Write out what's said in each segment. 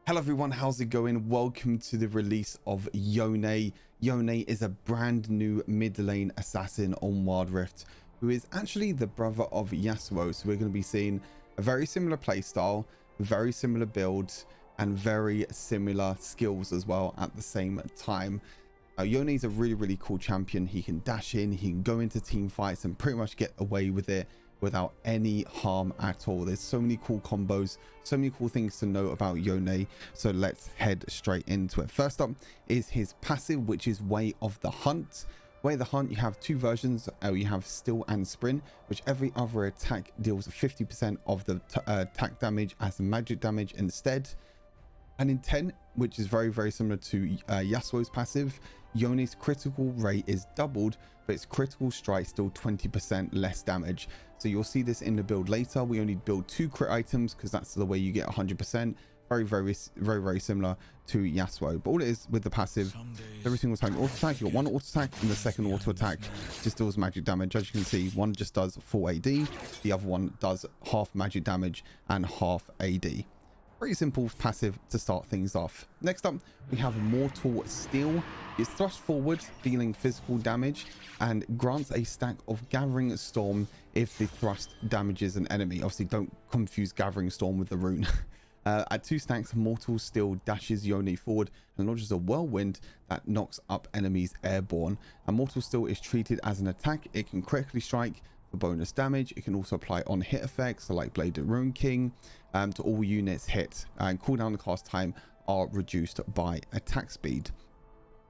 Hello everyone, how's it going? Welcome to the release of Yone. Yone is a brand new mid lane assassin on Wild Rift, who is actually the brother of Yasuo. So we're going to be seeing a very similar playstyle, very similar builds, and very similar skills as well at the same time. Yone is a really cool champion. He can dash in, he can go into team fights and pretty much get away with it without any harm at all. There's so many cool combos, so many cool things to know about Yone, so let's head straight into it. First up is his passive, which is Way of the Hunt. Way of the Hunt, you have two versions. You have Steal and Sprint, which every other attack deals 50% of the attack damage as magic damage instead. And Intent, which is very similar to Yasuo's passive, Yone's critical rate is doubled, but its critical strike still 20% less damage. So you'll see this in the build later. We only build 2 crit items because that's the way you get 100%. Very similar to Yasuo. But all it is with the passive, every single time auto attack, you got one auto attack, and the second auto attack just deals magic damage. As you can see, one just does full AD, the other one does half magic damage and half AD. Pretty simple passive to start things off. Next up, we have Mortal Steel. It's thrust forward, dealing physical damage, and grants a stack of Gathering Storm if the thrust damages an enemy. Obviously, don't confuse Gathering Storm with the rune. At 2 stacks, Mortal Steel dashes Yone forward and launches a whirlwind that knocks up enemies airborne. And Mortal Steel is treated as an attack. It can critically strike for bonus damage. It can also apply on hit effects, so like Blade of Rune King, to all units hit, and cooldown and cast time are reduced by attack speed.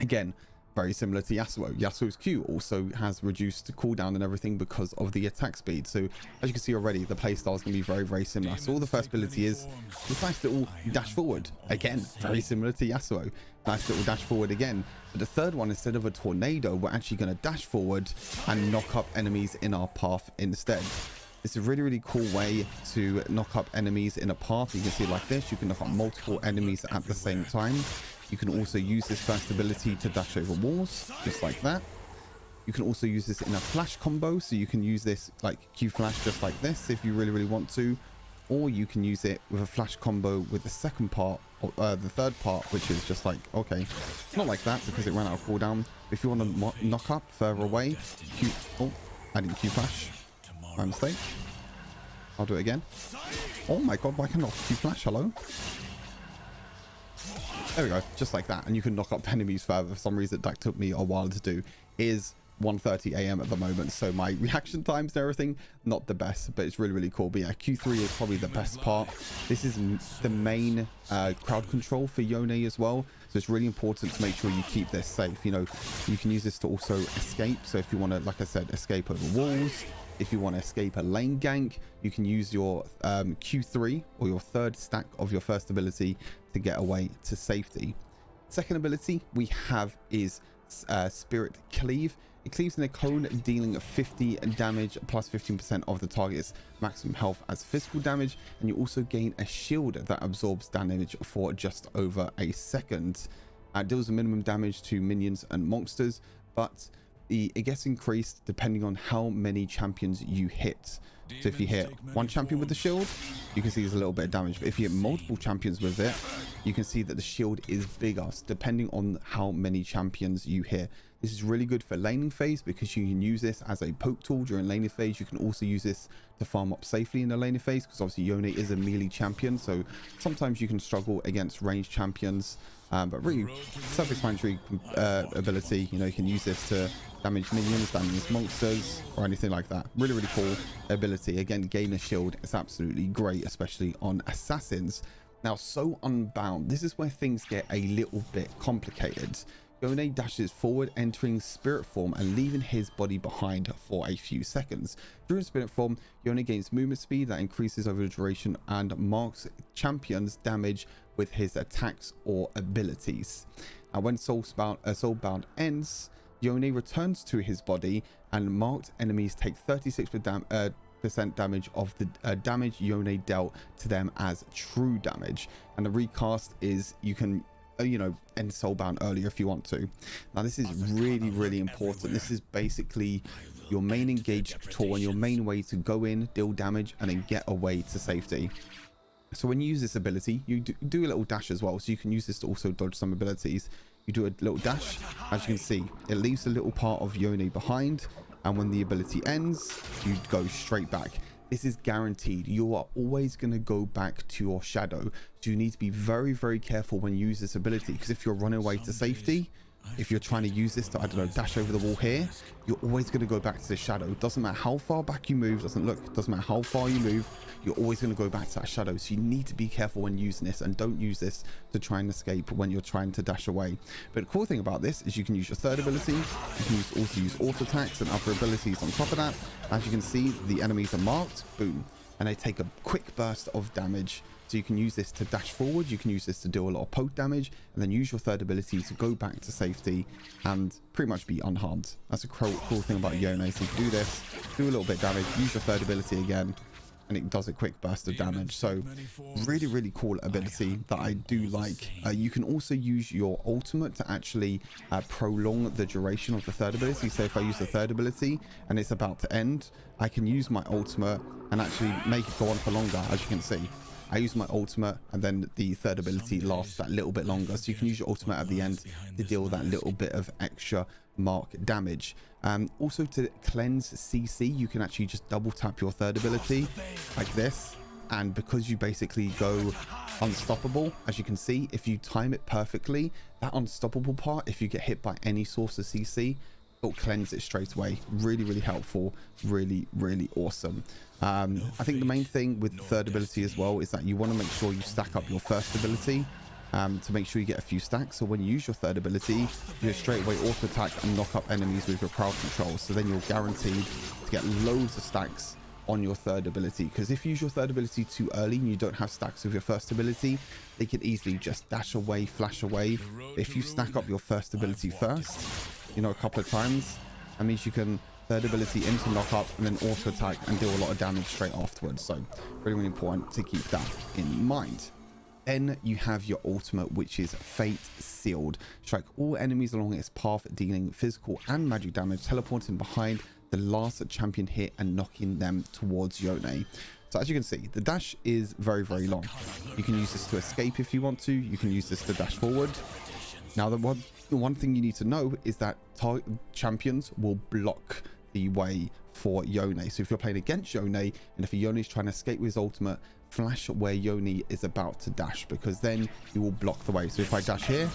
Again, very similar to Yasuo. Yasuo's Q also has reduced cooldown and everything because of the attack speed. So as you can see already, the playstyle is going to be very similar. So all the first ability is this nice little dash forward. Again, very similar to Yasuo. Nice little dash forward again. But the third one, instead of a tornado, we're actually going to dash forward and knock up enemies in our path instead. It's a really cool way to knock up enemies in a path. You can see it like this. You can knock up multiple enemies at the same time. You can also use this first ability to dash over walls, just like that. You can also use this in a flash combo, so you can use this like Q flash just like this if you really want to, or you can use it with a flash combo with the second part, the third part, which is just like, okay, it's not like that because it ran out of cooldown. If you want to knock up further away, Q, oh, I didn't Q flash, my mistake. I'll do it again. Oh my god, why can't I Q flash? Hello? There we go, just like that. And you can knock up enemies further. For some reason, that took me a while to do. It is 1:30 a.m. at the moment, so my reaction times and everything, not the best, but it's really cool. But yeah, Q3 is probably the best part. This is the main crowd control for Yone as well. So it's really important to make sure you keep this safe. You know, you can use this to also escape. So if you want to, like I said, escape over walls, if you want to escape a lane gank, you can use your Q3 or your third stack of your first ability to get away to safety. Second ability we have is Spirit Cleave. It cleaves in a cone, dealing 50 damage plus 15% of the target's maximum health as physical damage, and you also gain a shield that absorbs damage for just over a second. Deals a minimum damage to minions and monsters, but it gets increased depending on how many champions you hit. So if you hit one champion with the shield, you can see there's a little bit of damage, but if you hit multiple champions with it, you can see that the shield is bigger depending on how many champions you hit. This is really good for laning phase because you can use this as a poke tool during laning phase. You can also use this to farm up safely in the laning phase because obviously Yone is a melee champion, so sometimes you can struggle against ranged champions, but really self-explanatory ability. You know, you can use this to damage minions, damage monsters, or anything like that. Really cool ability. Again, gain a shield is absolutely great, especially on assassins. Now, so Unbound, this is where things get a little bit complicated. Yone dashes forward, entering spirit form and leaving his body behind for a few seconds. During spirit form, Yone gains movement speed that increases over the duration and marks champions damage with his attacks or abilities. And when Soulbound ends, Yone returns to his body, and marked enemies take 36% damage of the damage Yone dealt to them as true damage. And the recast is you can you know, end Soulbound earlier if you want to. Now this is really important. This is basically your main engage tool and your main way to go in, deal damage, and then get away to safety. So when you use this ability, you do a little dash as well. So you can use this to also dodge some abilities. You do a little dash. As you can see, it leaves a little part of Yone behind. And when the ability ends, you go straight back. This is guaranteed. You are always going to go back to your shadow. So you need to be very, very careful when you use this ability. Because if you're running away to safety, if you're trying to use this to, I don't know, dash over the wall here, you're always going to go back to the shadow. It doesn't matter how far back you move. Doesn't matter how far you move. You're always going to go back to that shadow. So you need to be careful when using this, and don't use this to try and escape when you're trying to dash away. But the cool thing about this is you can use your third ability. You can also use auto attacks and other abilities on top of that. As you can see, the enemies are marked, boom, and they take a quick burst of damage. So you can use this to dash forward, you can use this to do a lot of poke damage, and then use your third ability to go back to safety and pretty much be unharmed. That's a cool thing about Yone. So you can do this, do a little bit of damage, use your third ability again, and it does a quick burst of damage. So really, really cool ability that I do like. You can also use your ultimate to actually prolong the duration of the third ability. So if I use the third ability and it's about to end, I can use my ultimate and actually make it go on for longer. As you can see, I use my ultimate and then the third ability lasts that little bit longer. So you can use your ultimate at the end to deal with that little bit of extra mark damage. Also to cleanse CC, you can actually just double tap your third ability like this. And because you basically go unstoppable, as you can see, if you time it perfectly, that unstoppable part, if you get hit by any source of CC, it'll cleanse it straight away. Really, really helpful. Really, really awesome. I think the main thing with the third ability as well is that you want to make sure you stack up your first ability to make sure you get a few stacks. So when you use your third ability, you straight away auto attack and knock up enemies with your crowd control. So then you're guaranteed to get loads of stacks on your third ability, because if you use your third ability too early and you don't have stacks with your first ability, they can easily just dash away, flash away. If you stack up your first ability first, you know, a couple of times, that means you can third ability into knock up and then auto attack and do a lot of damage straight afterwards. So really, really important to keep that in mind. Then you have your ultimate, which is Fate Sealed. Strike all enemies along its path, dealing physical and magic damage, teleporting behind the last champion hit and knocking them towards Yone. So as you can see, the dash is very, very long. You can use this to escape if you want to. You can use this to dash forward. Now, the one thing you need to know is that champions will block the way for Yone. So if you're playing against Yone, and if a Yone is trying to escape with his ultimate, flash where Yone is about to dash, because then he will block the way. So if I dash here,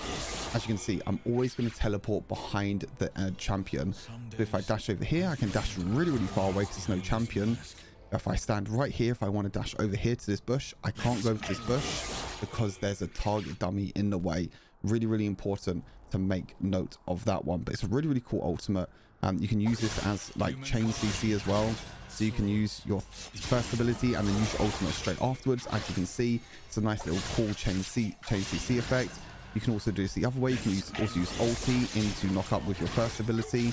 as you can see, I'm always going to teleport behind the champion. So if I dash over here, I can dash really, really far away because there's no champion. If I stand right here, if I want to dash over here to this bush, I can't go over to this bush because there's a target dummy in the way. Really, really important to make note of that one. But it's a really, really cool ultimate. You can use this as like chain CC as well. So you can use your first ability and then use your ultimate straight afterwards. As you can see, it's a nice little cool chain CC effect. You can also do this the other way. You can also use ulti into knock up with your first ability.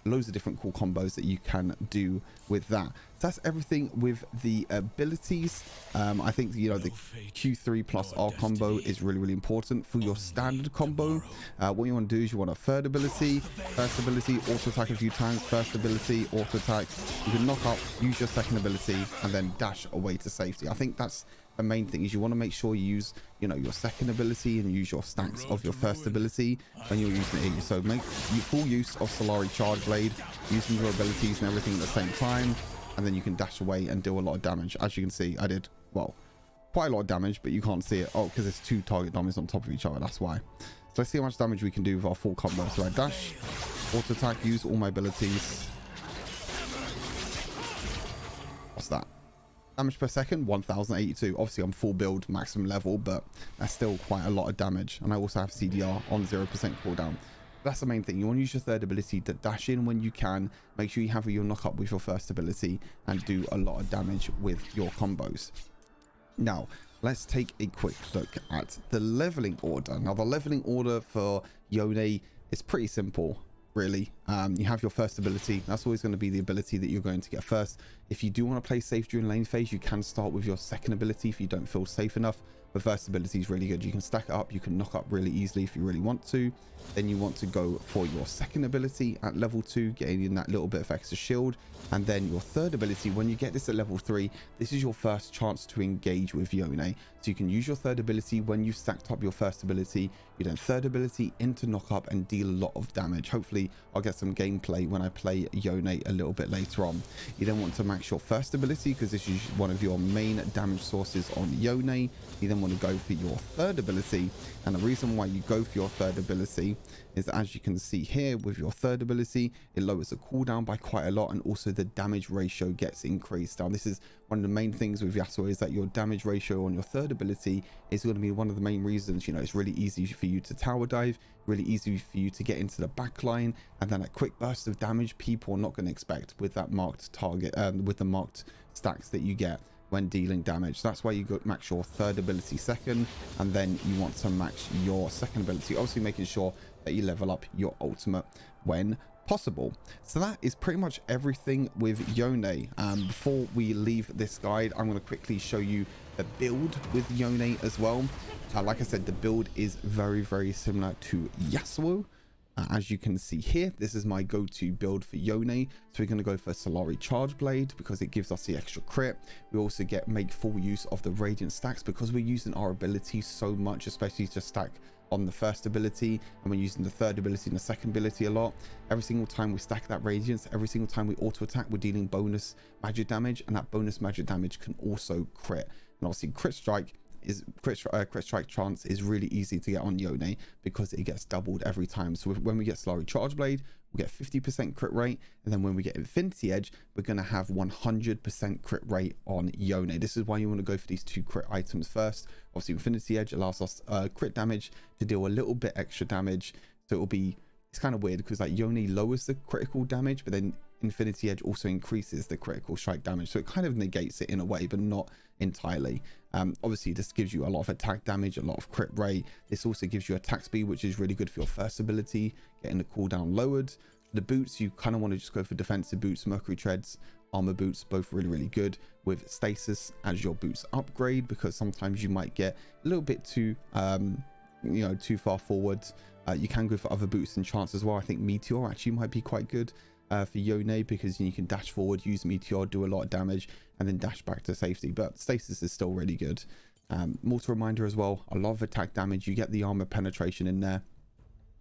Loads of different cool combos that you can do with that. So that's everything with the abilities. I think, you know, the Q3 plus R combo is really, really important for your standard combo. What you want to do is you want a third ability, first ability, auto attack a few times, first ability, auto attack. You can knock up, use your second ability, and then dash away to safety. I think that's the main thing, is you want to make sure you use, you know, your second ability and use your stacks of your first ability when you're using it. So make full use of Solari Charge Blade, using your abilities and everything at the same time, and then you can dash away and do a lot of damage. As you can see, I did, well, quite a lot of damage, but you can't see it. Oh, because there's two target dummies on top of each other, that's why. So let's see how much damage we can do with our full combo. So I dash, auto attack, use all my abilities. What's that? Damage per second, 1082. Obviously I'm full build, maximum level, but that's still quite a lot of damage. And I also have CDR on 0% cooldown. That's the main thing. You want to use your third ability to dash in when you can. Make sure you have your knock up with your first ability and do a lot of damage with your combos. Now, let's take a quick look at the leveling order. Now, the leveling order for Yone is pretty simple, really. You have your first ability. That's always going to be the ability that you're going to get first. If you do want to play safe during lane phase, you can start with your second ability if you don't feel safe enough. but first ability is really good. You can stack it up, you can knock up really easily if you really want to. Then you want to go for your second ability at level 2, getting in that little bit of extra shield. And then your third ability, when you get this at level 3, this is your first chance to engage with Yone. So you can use your third ability when you've stacked up your first ability. You then third ability into knock up and deal a lot of damage. Hopefully I'll get some gameplay when I play Yone a little bit later on. You then want to max your first ability because this is one of your main damage sources on Yone. You then want to go for your third ability, and the reason why you go for your third ability is that, as you can see here, with your third ability, it lowers the cooldown by quite a lot, and also the damage ratio gets increased. Now this is one of the main things with Yasuo, is that your damage ratio on your third ability is going to be one of the main reasons, you know, it's really easy for you to tower dive, really easy for you to get into the back line, and then a quick burst of damage people are not going to expect with that marked target, with the marked stacks that you get when dealing damage. That's why you go max your third ability second, and then you want to max your second ability, obviously making sure that you level up your ultimate when possible. So that is pretty much everything with Yone. Before we leave this guide, I'm going to quickly show you the build with Yone as well. Like I said, the build is very similar to Yasuo. As you can see here, this is my go-to build for Yone. So we're going to go for Solari Charge Blade because it gives us the extra crit. We also make full use of the Radiant stacks because we're using our abilities so much, especially to stack on the first ability, and we're using the third ability and the second ability a lot. Every single time we stack that Radiance, every single time we auto attack, we're dealing bonus magic damage, and that bonus magic damage can also crit. And obviously crit strike chance is really easy to get on Yone because it gets doubled every time. So when we get Solari Charge Blade, we'll get 50% crit rate, and then when we get Infinity Edge, we're going to have 100% crit rate on Yone. This is why you want to go for these 2 crit items first. Obviously Infinity Edge allows us crit damage to deal a little bit extra damage, so it's kind of weird because like Yone lowers the critical damage, but then Infinity Edge also increases the critical strike damage, so it kind of negates it in a way, but not entirely. Obviously this gives you a lot of attack damage, a lot of crit rate. This also gives you attack speed, which is really good for your first ability, getting the cooldown lowered. The boots, you kind of want to just go for defensive boots, Mercury treads, armor boots, both really good, with stasis as your boots upgrade, because sometimes you might get a little bit too too far forward. You can go for other boots and chance as well. I think Meteor actually might be quite good for Yone, because you can dash forward, use Meteor, do a lot of damage, and then dash back to safety. But stasis is still really good. Mortal Reminder as well, a lot of attack damage. You get the armor penetration in there.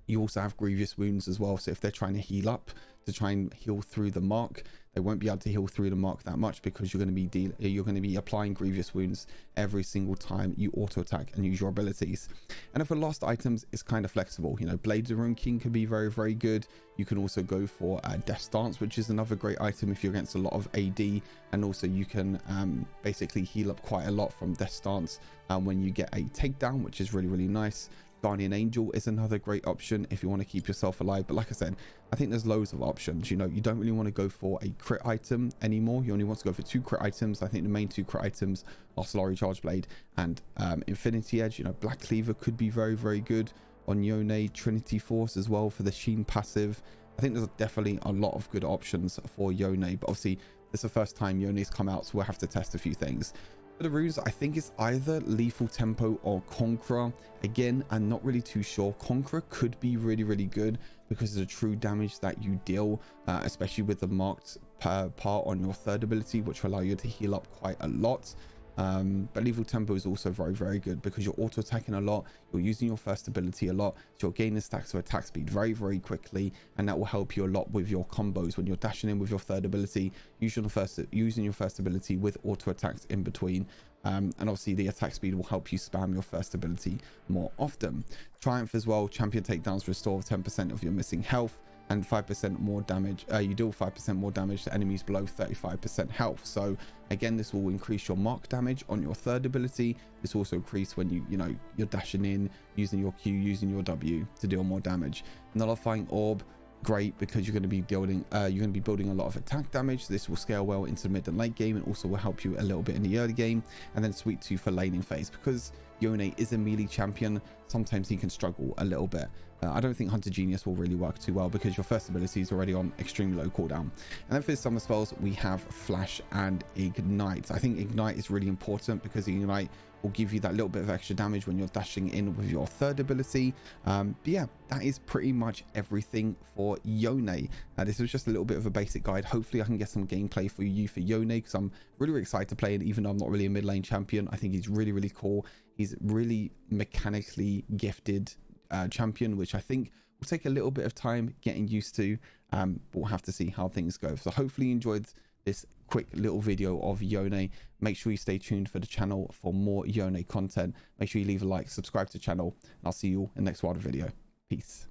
You also have grievous wounds as well, so if they're trying to heal up to try and heal through the mark, they won't be able to heal through the mark that much, because you're going to be applying grievous wounds every single time you auto attack and use your abilities. And then for lost items, it's kind of flexible. You know, Blades of Rune King can be very good. You can also go for Death Stance, which is another great item if you're against a lot of AD, and also you can basically heal up quite a lot from Death Stance when you get a takedown, which is really nice. Guardian Angel is another great option if you want to keep yourself alive. But like I said, I think there's loads of options. You know, you don't really want to go for a crit item anymore. You only want to go for 2 crit items. I think the main 2 crit items are Solari Charge Blade and Infinity Edge. You know, Black Cleaver could be very good on Yone. Trinity Force as well for the Sheen passive. I think there's definitely a lot of good options for Yone, but obviously it's the first time Yone's come out, so we'll have to test a few things. For the runes, I think it's either Lethal Tempo or Conqueror. Again, I'm not really too sure. Conqueror could be really good because of the true damage that you deal, especially with the marked part on your third ability, which will allow you to heal up quite a lot. But Lethal Tempo is also very good because you're auto attacking a lot, you're using your first ability a lot, so you're gaining stacks of attack speed very quickly, and that will help you a lot with your combos when you're dashing in with your third ability, using your first ability with auto attacks in between. And obviously the attack speed will help you spam your first ability more often. Triumph as well, champion takedowns restore 10% of your missing health and 5% more damage. You deal 5% more damage to enemies below 35% health. So again, this will increase your mark damage on your third ability. This also increase when you're dashing in, using your Q, using your W to deal more damage. Nullifying Orb, great, because you're going to be building a lot of attack damage. This will scale well into the mid and late game, and also will help you a little bit in the early game. And then Sweet Tooth for laning phase, because Yone is a melee champion, sometimes he can struggle a little bit. I don't think Hunter Genius will really work too well because your first ability is already on extremely low cooldown. And then for his summer spells, we have Flash and Ignite. I think Ignite is really important because Ignite will give you that little bit of extra damage when you're dashing in with your third ability. But yeah, that is pretty much everything for Yone. This was just a little bit of a basic guide. Hopefully I can get some gameplay for you for Yone, because I'm really excited to play it. Even though I'm not really a mid lane champion, I think he's really cool. He's really mechanically gifted champion, which I think will take a little bit of time getting used to, but we'll have to see how things go. So hopefully you enjoyed this quick little video of Yone. Make sure you stay tuned for the channel for more Yone content. Make sure you leave a like, subscribe to the channel, and I'll see you in the next wild video. Peace.